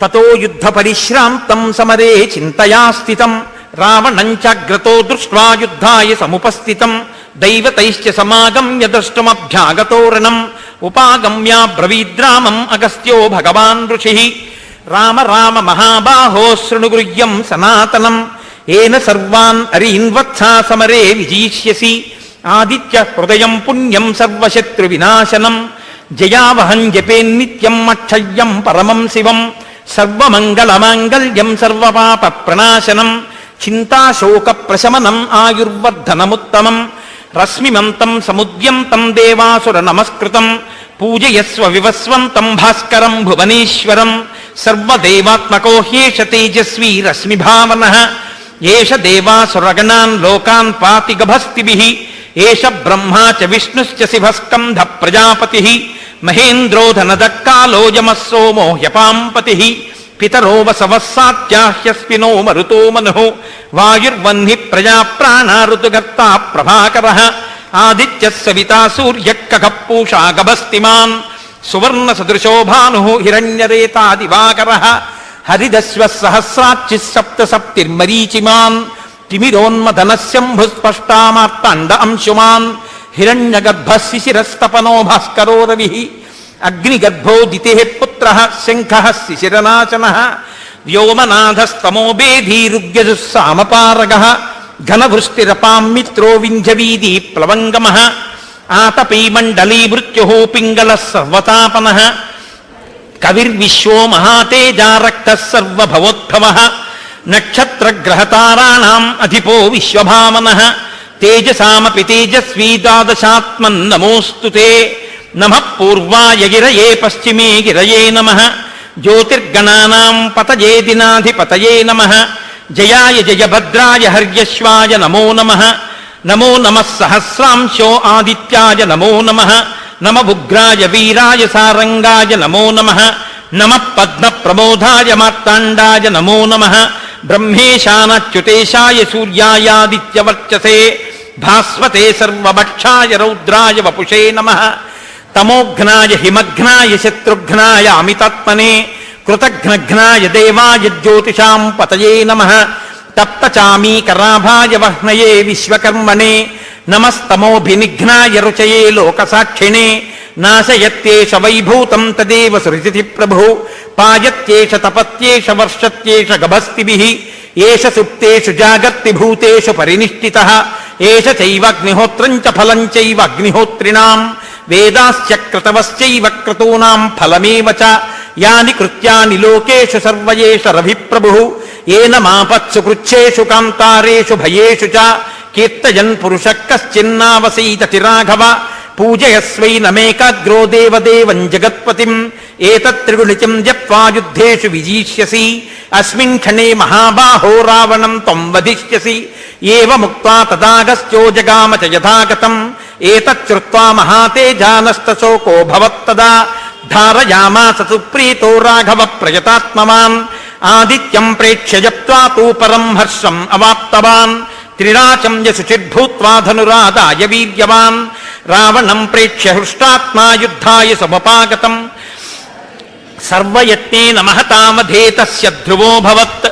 తతో యుద్ధ పరిశ్రాంతం సమరే చింతయా స్థితం రావణం చాగ్రతో దృష్ట్వా యుద్ధాయ సముపస్థితం దైవతైశ్చ సమాగమ్య ద్రష్టుమభ్యాగతోరణం ఉపాగమ్య బ్రవీద్రామం అగస్త్యో భగవాన్ ఋషి రామ రామ మహాబాహో శృణుగృహ్యం సనాతనం ఏన సర్వాన్ అరీన్వత్సా సమరే విజయిష్యసి ఆదిత్య హృదయం పుణ్యం సర్వశత్రు వినాశనం జయావహం జపేన్నిత్యం అక్షయ్యం పరమం శివం సర్వమంగళమాంగళ్యం సర్వపాప ప్రణాశనం చింతాశోక ప్రశమనం ఆయుర్వర్ధనముత్తమం రశ్మిమంతం సముద్యంతం దేవాసుర నమస్కృతం పూజయస్వ వివస్వంతం భాస్కరం భువనేశ్వరం సర్వదేవాత్మకో హ్యేష తేజస్వీ రశ్మిభావనః ఏష దేవాసురగణాన్ లోకాన్ పాతి గభస్తిభిః ఏష బ్రహ్మా చ విష్ణుశ్చ శివస్కంధ ప్రజాపతిః మహేంద్రో ధనదక్కాలో యమః సోమో హ్యపాంపతిః పితరో వసవః సాత్యాహ్యస్వినో మరుతో మనుః వాయుర్వహ్ని ప్రజా ప్రాణా ఋతుగర్తా ప్రభాకరః ఆదిత్యః సవితా సూర్యః ఖగః పూషా గభస్తిమాన్ సువర్ణ సదృశో భానుః హిరణ్యరేతా దివాకరః హరిదశ్వః సహస్రార్చిః సప్త సప్తిర్మరీచిమాన్ తిమిరోన్మదనశంభుస్పష్టామార్తాండ అంశుమాన్ హిరణ్యగర్భः శిశిరస్తపనో భాస్కరో రవిః అగ్నిగర్భో దితిః పుత్రః శంఖః శిశిరనాశనః వ్యోమనాథస్తమో బేధీరుగ్యజుస్సామపారగः ఘనవృష్టిరపాం మిత్రో వింధ్యవీది ప్లవంగమః ఆతపీ మండలీ మృత్యుః పింగళः సర్వతాపనః కవిర్విశ్వో మహాతేజా రక్తః సర్వభవోద్భవః నక్షత్రగ్రహతారాణాం అధిపో విశ్వభావనః తేజసామపి తేజస్వీ ద్వాదశాత్మన్నమోऽస్తు తే నమః పూర్వాయ గిరయే పశ్చిమే గిరయే నమః జ్యోతిర్గణానాం పతయే దినాధిపతయే నమః జయాయ జయభద్రాయ హర్యశ్వాయ నమో నమః నమో నమః సహస్రాంశో ఆదిత్యాయ నమో నమః నమ ఉగ్రాయ వీరాయ సారంగాయ నమో నమః నమః పద్మప్రమోదాయ మార్తాండాయ నమో నమః బ్రహ్మేశానాచ్యుతేశాయ సూర్యాయాదిత్యవర్చసే భాస్వతే సర్వభక్షాయ రౌద్రాయ వపుషే నమః తమోఘ్నాయ హిమఘ్నాయ శత్రుఘ్నాయ అమితాత్మనే కృతఘ్నఘ్నాయ దేవాయ జ్యోతిషాం పతయే నమః తప్తచామీకరాభాయ వహ్నయే విశ్వకర్మణే నమస్తమోభినిఘ్నాయ రుచయే లోకసాక్షిణే నాశయత్యేష వైభూతం తదేవ సృజతి ప్రభు పాయత్యేష తపత్యేష వర్షత్యేష గభస్తిభిః ఏష సుప్తేషు జాగర్తి భూతేషు పరినిష్ఠితః ఏష చైవాగ్నిహోత్రం చ ఫలం చైవ అగ్నిహోత్రిణాం వేదాశ్చ క్రతవశ్చైవ క్రతూనాం ఫలమేవ చ యాని కృత్యాని లోకేషు సర్వయేష రవిప్రభుః ఏన మాపత్సు కృచ్ఛేషు కాంతారేషు భయేషు చ కీర్తయన్ పురుషః కశ్చిన్నావసీతతి రాఘవ పూజయస్వైనమేకాగ్రో దేవదేవం జగత్పతిం ఏతత్త్రిగుణితం జప్వా యుద్ధేషు విజీష్యసి అస్మిన్ క్షణే మహాబాహో రావణం త్వం వధిష్యసి ఏవముక్త్వా తదాగస్త్యో జగామ చ యథాగతం ఏతచ్చుత్వా మహాతేజానస్తశోకో భవత్తదా ధారయామాస సుప్రీతో రాఘవ ప్రయతాత్మవాన్ ఆదిత్యం ప్రేక్ష్య జప్త్వా తూ పరం హర్షం అవాప్తవాన్ త్రిరాచం యశుచిర్భూత్వా ధనురాదాయ వీర్యవాన్ రావణం ప్రేక్ష్య హృష్టాత్మా యుద్ధాయ సముపాగతం సర్వయత్నేన మహతామధే తస్య ధ్రువోభవత్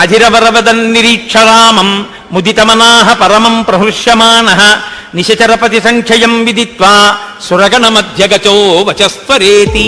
అధిరవరవదన్నిరీక్ష రామం ముదితమనాః పరమం ప్రహృష్యమానః నిశచరపతి సంఖ్యయం విదిత్వా సురగణమధ్యగచో వచస్వరేతి.